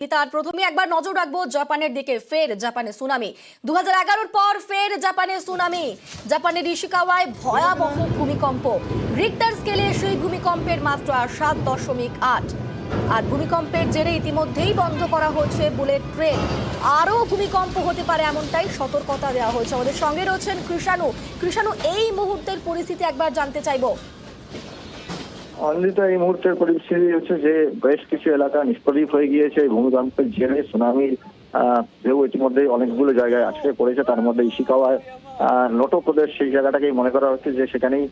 তার প্রথমে একবার নজর রাখবো জাপানের দিকে। ফের জাপানে সুনামি। 2011 পর ফের জাপানে সুনামি। জাপানের ইশিকাওয়ায় ভয়াবহ ভূমিকম্প। রিক্টার স্কেলে সেই ভূমিকম্পের মাত্রা 7.8। আর ভূমিকম্পের জেরে ইতিমধ্যেই বন্ধ করা হয়েছে বুলেট ট্রেন। আরো ভূমিকম্প হতে পারে এমনটাই সতর্কতা দেওয়া হয়েছে। আমাদের সঙ্গে রয়েছেন কৃষাণু, এই মুহূর্তের পরিস্থিতি একবার জানতে চাইবো। অনিন্দিতা, এই মুহূর্তের পরিস্থিতি হচ্ছে যে বেশ কিছু এলাকা নিষ্প্রদীপ হয়ে গিয়েছে এই ভূমিকম্পের জেরে। সুনামির ঢেউ ইতিমধ্যে অনেকগুলো জায়গায় আছড়ে পড়েছে। তার মধ্যে ইশিকাওয়ায় নোটো প্রদেশ, সেই জায়গাটাকেই মনে করা হচ্ছে যে সেখানেই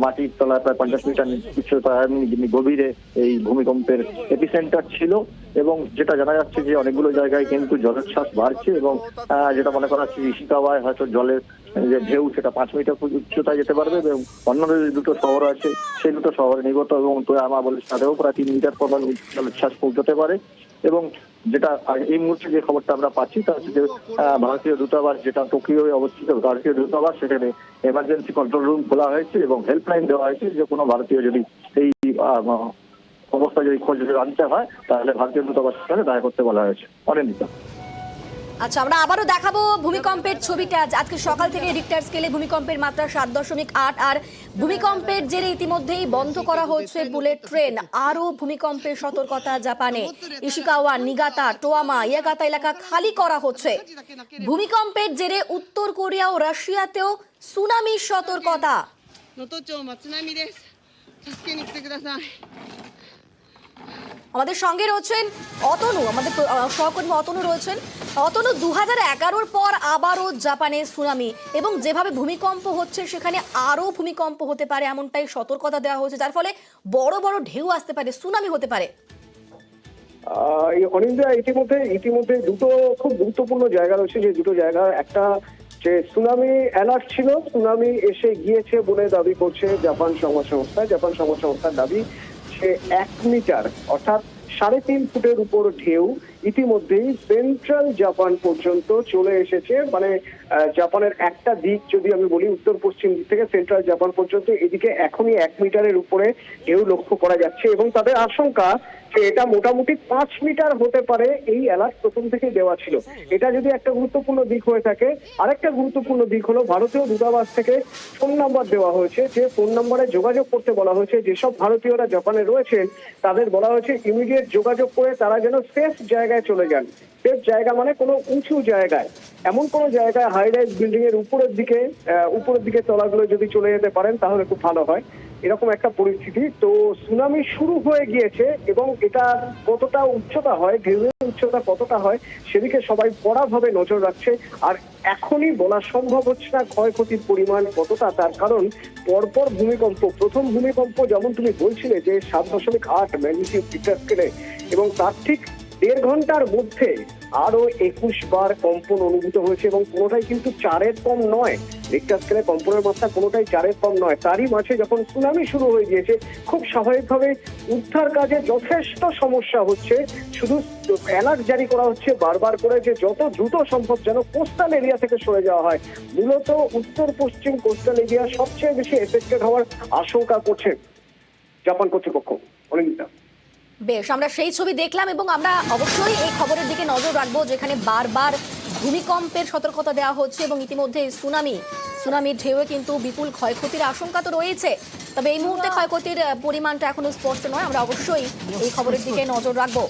মাটির তলায় প্রায় 50 মিটার উচ্চতায় গভীরে এই ভূমিকম্পের এপিসেন্টার ছিল। এবং যেটা জানা যাচ্ছে যে অনেকগুলো জায়গায় কিন্তু জলোচ্ছ্বাস বাড়ছে এবং যেটা মনে করা হচ্ছে ইশিকাওয়ায় হয়তো জলের যে ঢেউ সেটা 5 মিটার উচ্চতায় যেতে পারবে। এবং অন্য দুটো শহর আছে, সেই দুটো শহরে নিগত এবং তোয়ামা বলে তাদেরও প্রায় 3 মিটার পর্যন্ত জলোচ্ছ্বাস পৌঁছতে পারে। এবং যেটা এই মুহূর্তে যে খবরটা আমরা পাচ্ছি তা হচ্ছে যে ভারতীয় দূতাবাস, যেটা টোকিওয় অবস্থিত ভারতীয় দূতাবাস, সেখানে এমার্জেন্সি কন্ট্রোল রুম খোলা হয়েছে এবং হেল্পলাইন দেওয়া হয়েছে যে কোনো ভারতীয় যদি এই অবস্থা যদি খোঁজ আনতে হয় তাহলে ভারতীয় দূতাবাসের সাথে দেখা করতে বলা হয়েছে। অনিন্দিতা, আচ্ছা, আমরা আবারও দেখাবো ভূমিকম্পের ছবিটা। আজকে সকাল থেকে রিক্টার স্কেলে ভূমিকম্পের মাত্রা 7.8। আর ভূমিকম্পের জেরে ইতিমধ্যেই বন্ধ করা হচ্ছে বুলেট ট্রেন। আরো ভূমিকম্পের সতর্কতা জাপানে। ইশিকাওয়া, নিগাতা, টোয়ামা, ইয়াগাতা এলাকা খালি করা হচ্ছে। ভূমিকম্পের জেরে উত্তর কোরিয়া ও রাশিয়াতেও সুনামির সতর্কতা। আমাদের সঙ্গে রয়েছেন অতনু, আমাদের সহকর্মী অতনু রয়েছেন। অতনু, 2011 পর আবারও জাপানে সুনামি এবং যেভাবে ভূমিকম্প হচ্ছে সেখানে আরো ভূমিকম্প হতে পারে এমনটাই সতর্কতা দেওয়া হয়েছে, যার ফলে বড় বড় ঢেউ আসতে পারে, সুনামি হতে পারে। অনিন্দিতা, ইতিমধ্যে দুটো খুব গুরুত্বপূর্ণ জায়গা রয়েছে, যে দুটো জায়গা একটা যে সুনামি অ্যালার্ট ছিল, সুনামি এসে গিয়েছে বলে দাবি করছে জাপান সংবাদ সংস্থার দাবি সে 1 মিটার অর্থাৎ 3.5 ফুটের উপর ঢেউ ইতিমধ্যেই সেন্ট্রাল জাপান পর্যন্ত চলে এসেছে। মানে জাপানের একটা দিক যদি আমি বলি, উত্তর পশ্চিম দিক থেকে সেন্ট্রাল জাপান পর্যন্ত এদিকে এখনই 1 মিটারের উপরে ঢেউ লক্ষ্য করা যাচ্ছে এবং তাদের আশঙ্কা যে এটা মোটামুটি 5 মিটার হতে পারে। এই অ্যালার্ট প্রথম থেকে দেওয়া ছিল। এটা যদি একটা গুরুত্বপূর্ণ দিক হয়ে থাকে, আরেকটা গুরুত্বপূর্ণ দিক হলো ভারতীয় দূতাবাস থেকে ফোন নাম্বার দেওয়া হয়েছে, যে ফোন নাম্বারে যোগাযোগ করতে বলা হয়েছে। যেসব ভারতীয়রা জাপানে রয়েছেন তাদের বলা হয়েছে ইমিডিয়েট যোগাযোগ করে তারা যেন সেফ জায়গায় চলে যান। সেফ জায়গা মানে কোনো উঁচু জায়গায়, এমন কোনো জায়গায় হাই রাইজ বিল্ডিং এর উপরের দিকে তলাগুলো যদি চলে যেতে পারেন তাহলে খুব ভালো হয়। এরকম একটা পরিস্থিতি। তো সুনামি শুরু হয়ে গিয়েছে এবং এটা কতটা উচ্চতা হয়, ঢেউয়ের উচ্চতা কতটা হয় সেদিকে সবাই কড়াভাবে নজর রাখছে। আর এখনই বলা সম্ভব হচ্ছে না ক্ষয়ক্ষতির পরিমাণ কতটা, তার কারণ পরপর ভূমিকম্প, প্রথম ভূমিকম্প যেমন তুমি বলছিলে যে 7.8 ম্যাগনিটিউড রিক্টার স্কেলে, এবং তার ঠিক 1.5 ঘন্টার মধ্যে আরো 21 বার কম্পন অনুভূত হয়েছে এবং কোনোটাই কিন্তু 4-এর কম নয়। রিক্টার স্কেলে কম্পনের মাত্রা কোনোটাই 4-এর কম নয়। তারই মাঝে যখন সুনামি শুরু হয়ে গিয়েছে, খুব স্বাভাবিকভাবে উদ্ধার কাজে যথেষ্ট সমস্যা হচ্ছে। শুধু অ্যালার্ট জারি করা হচ্ছে বারবার করে যে যত দ্রুত সম্ভব যেন কোস্টাল এরিয়া থেকে সরে যাওয়া হয়। মূলত উত্তর পশ্চিম কোস্টাল এরিয়া সবচেয়ে বেশি এফেক্টেড হওয়ার আশঙ্কা করছে জাপান কর্তৃপক্ষ। অনিন্দিতা, বেশ, আমরা সেই ছবি দেখলাম এবং আমরা অবশ্যই এই খবরের দিকে নজর রাখবো যেখানে বারবার ভূমিকম্পের সতর্কতা দেওয়া হচ্ছে এবং ইতিমধ্যে সুনামির ঢেউয়ে কিন্তু বিপুল ক্ষয়ক্ষতির আশঙ্কা তো রয়েছে। তবে এই মুহূর্তে ক্ষয়ক্ষতির পরিমাণটা এখনো স্পষ্ট নয়। আমরা অবশ্যই এই খবরের দিকে নজর রাখবো।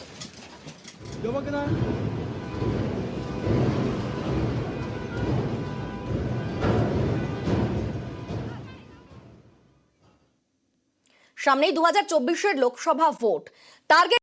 সামনেই 2024-এর লোকসভা ভোট। টার্গেট